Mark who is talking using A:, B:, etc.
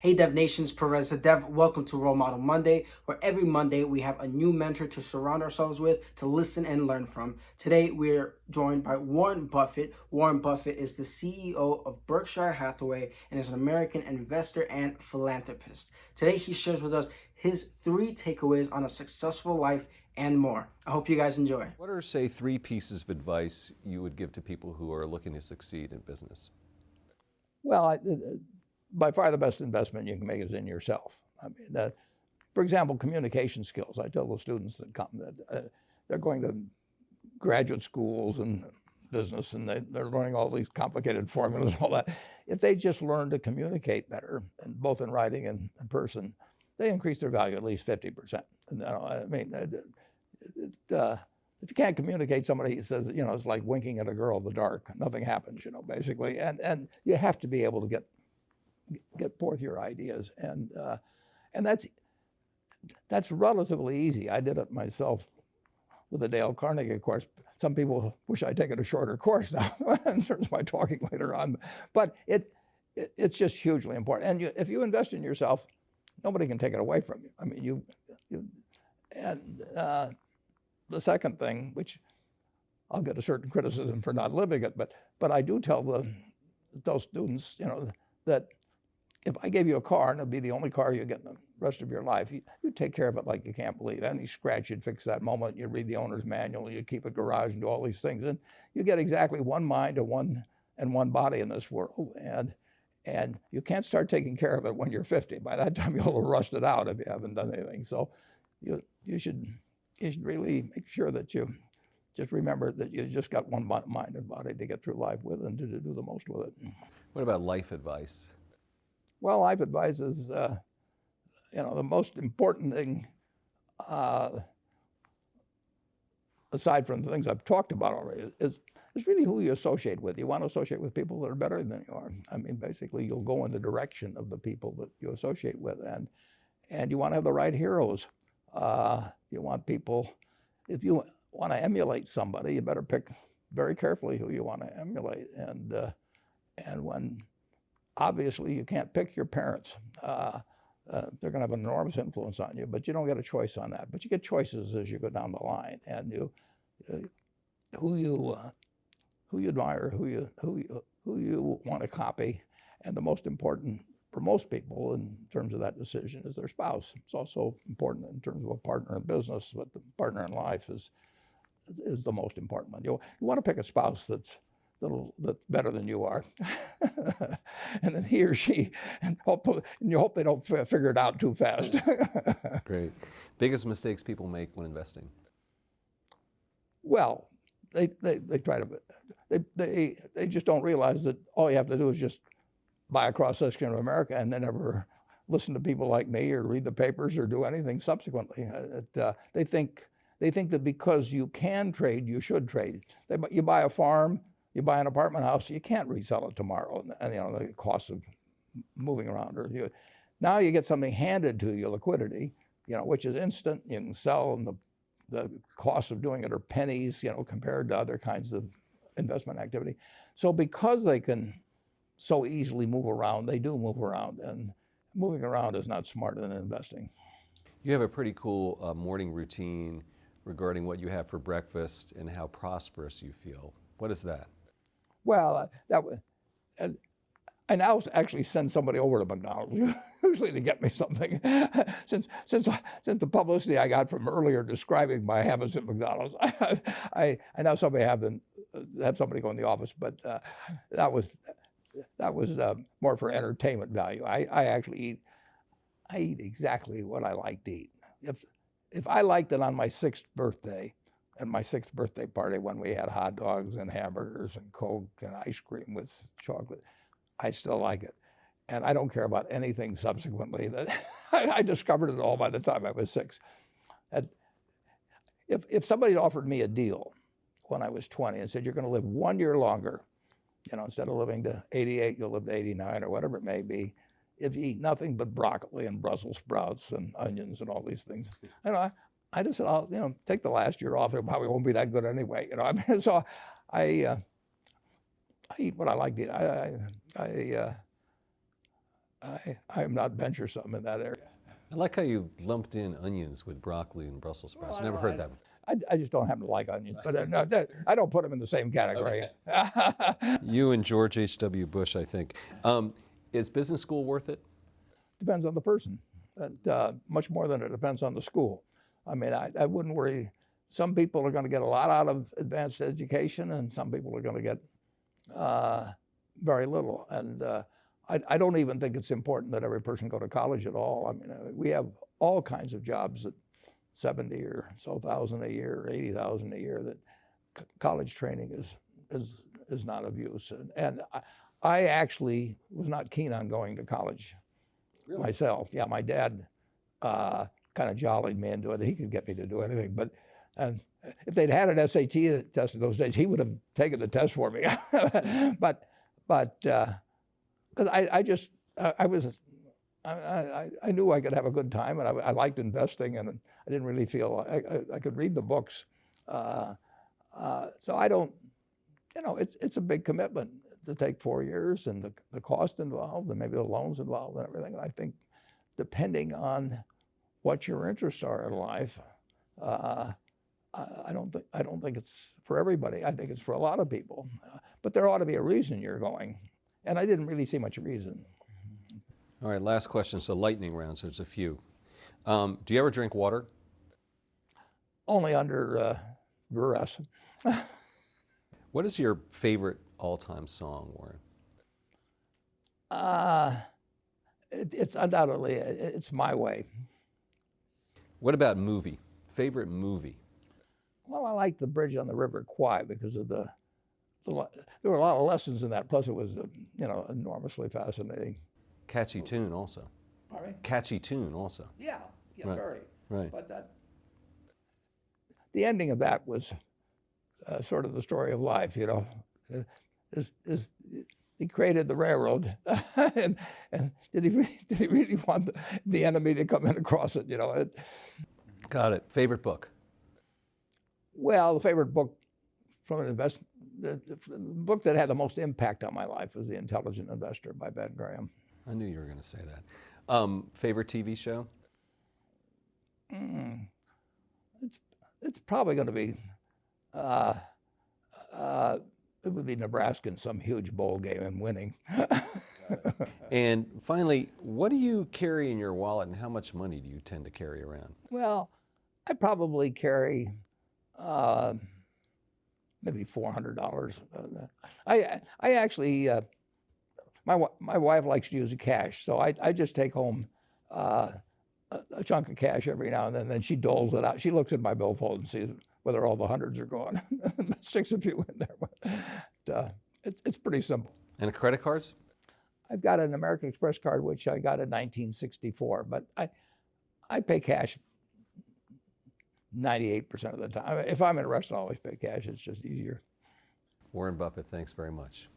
A: Hey DevNations, Perez the Dev. Welcome to Role Model Monday, where every Monday we have a new mentor to surround ourselves with, to listen and learn from. Today we're joined by Warren Buffett. Warren Buffett is the CEO of Berkshire Hathaway and is an American investor and philanthropist. Today he shares with us his 3 takeaways on a successful life and more. I hope you guys enjoy.
B: What are, say, 3 pieces of advice you would give to people who are looking to succeed in business?
C: Well, by far the best investment you can make is in yourself. I mean, for example, communication skills. I tell the students that come that they're going to graduate schools and business, and they're learning all these complicated formulas and all that. If they just learn to communicate better, and both in writing and in person, they increase their value at least 50%. And, I mean, if you can't communicate, somebody says, it's like winking at a girl in the dark. Nothing happens, basically. And you have to be able to get forth your ideas, and that's relatively easy. I did it myself with the Dale Carnegie course. Some people wish I'd taken a shorter course now in terms of my talking later on, but it's just hugely important. And if you invest in yourself, nobody can take it away from you. I mean, the second thing, which I'll get a certain criticism for not living it, but I do tell those students, that if I gave you a car and it'd be the only car you get in the rest of your life, you take care of it like you can't believe. Any scratch, you'd fix that moment. You read the owner's manual, you keep a garage and do all these things. And you get exactly one mind and one body in this world. And you can't start taking care of it when you're 50. By that time, you'll have rusted out if you haven't done anything. So you should really make sure that you just remember that you just got one mind and body to get through life with and to do the most with it.
B: What about life advice?
C: Well, life advice is, the most important thing, aside from the things I've talked about already, is really who you associate with. You want to associate with people that are better than you are. I mean, basically, you'll go in the direction of the people that you associate with, and you want to have the right heroes. You want people, if you want to emulate somebody, you better pick very carefully who you want to emulate. And when obviously you can't pick your parents. They're going to have an enormous influence on you, but you don't get a choice on that. But you get choices as you go down the line, and who you admire, who you want to copy, and the most important for most people in terms of that decision is their spouse. It's also important in terms of a partner in business, but the partner in life is the most important one. You want to pick a spouse that's better than you are, and then he or she, and you hope they don't figure it out too fast.
B: Great. Biggest mistakes people make when investing?
C: Well, they try to, they just don't realize that all you have to do is just buy a cross-section of America and then never listen to people like me or read the papers or do anything subsequently. They think that because you can trade, you should trade. You buy a farm, you buy an apartment house, you can't resell it tomorrow, and the cost of moving around. Now you get something handed to you, liquidity, which is instant. You can sell, and the cost of doing it are pennies, compared to other kinds of investment activity. So because they can so easily move around, they do move around, and moving around is not smarter than investing.
B: You have a pretty cool morning routine regarding what you have for breakfast and how prosperous you feel. What is that?
C: Well, I now actually send somebody over to McDonald's usually to get me something. Since the publicity I got from earlier describing my habits at McDonald's, I now have somebody go in the office, but that was more for entertainment value. I actually eat exactly what I like to eat. If I liked it on my 6th birthday, at my 6th birthday party when we had hot dogs and hamburgers and Coke and ice cream with chocolate, I still like it. And I don't care about anything subsequently. I discovered it all by the time I was 6. If somebody had offered me a deal when I was 20 and said, you're going to live 1 year longer, instead of living to 88, you'll live to 89 or whatever it may be, if you eat nothing but broccoli and Brussels sprouts and onions and all these things, I just said, I'll take the last year off. It probably won't be that good anyway. So I eat what I like to eat. I'm not venturesome in that area.
B: I like how you lumped in onions with broccoli and Brussels sprouts. Never heard that before.
C: I just don't happen to like onions, but no, I don't put them in the same category.
B: Okay. You and George H.W. Bush, I think. Is business school worth it?
C: Depends on the person, much more than it depends on the school. I mean, I wouldn't worry. Some people are going to get a lot out of advanced education, and some people are going to get very little. And I don't even think it's important that every person go to college at all. I mean, we have all kinds of jobs at 70 or so thousand a year, or 80,000 a year, that college training is not of use. And I actually was not keen on going to college myself. Yeah, my dad kind of jollied me into it. He could get me to do anything. But if they'd had an SAT test in those days, he would have taken the test for me. but because I knew I could have a good time, and I liked investing, and I didn't really feel I could read the books. So I don't, it's a big commitment to take 4 years, and the cost involved, and maybe the loans involved, and everything. And I think, depending on what your interests are in life, I don't think it's for everybody. I think it's for a lot of people, but there ought to be a reason you're going, and I didn't really see much reason.
B: All right, last question. So lightning round, so there's a few. Do you ever drink water?
C: Only under duress.
B: What is your favorite all-time song, Warren?
C: It's undoubtedly, it's My Way.
B: What about movie? Favorite movie?
C: Well, I like The Bridge on the River Kwai because of there were a lot of lessons in that. Plus, it was enormously fascinating.
B: Catchy tune also.
C: Pardon me?
B: Catchy tune also.
C: Yeah,
B: Right.
C: very.
B: Right.
C: But the ending of that was sort of the story of life. He created the railroad, and did he really want the enemy to come in across it?
B: Got it. Favorite book?
C: Well, the favorite book from an the book that had the most impact on my life was The Intelligent Investor by Ben Graham.
B: I knew you were going to say that. Favorite TV show?
C: It's probably going to be it would be Nebraska in some huge bowl game and winning.
B: And finally, what do you carry in your wallet, and how much money do you tend to carry around?
C: Well, I probably carry maybe $400. I actually my wife likes to use cash, so I just take home a chunk of cash every now and then she doles it out. She looks at my billfold and sees whether all the hundreds are gone. Sticks a few in there. But, it's pretty simple.
B: And credit cards?
C: I've got an American Express card, which I got in 1964, but I pay cash 98% of the time. If I'm in a restaurant, I always pay cash. It's just easier.
B: Warren Buffett, thanks very much.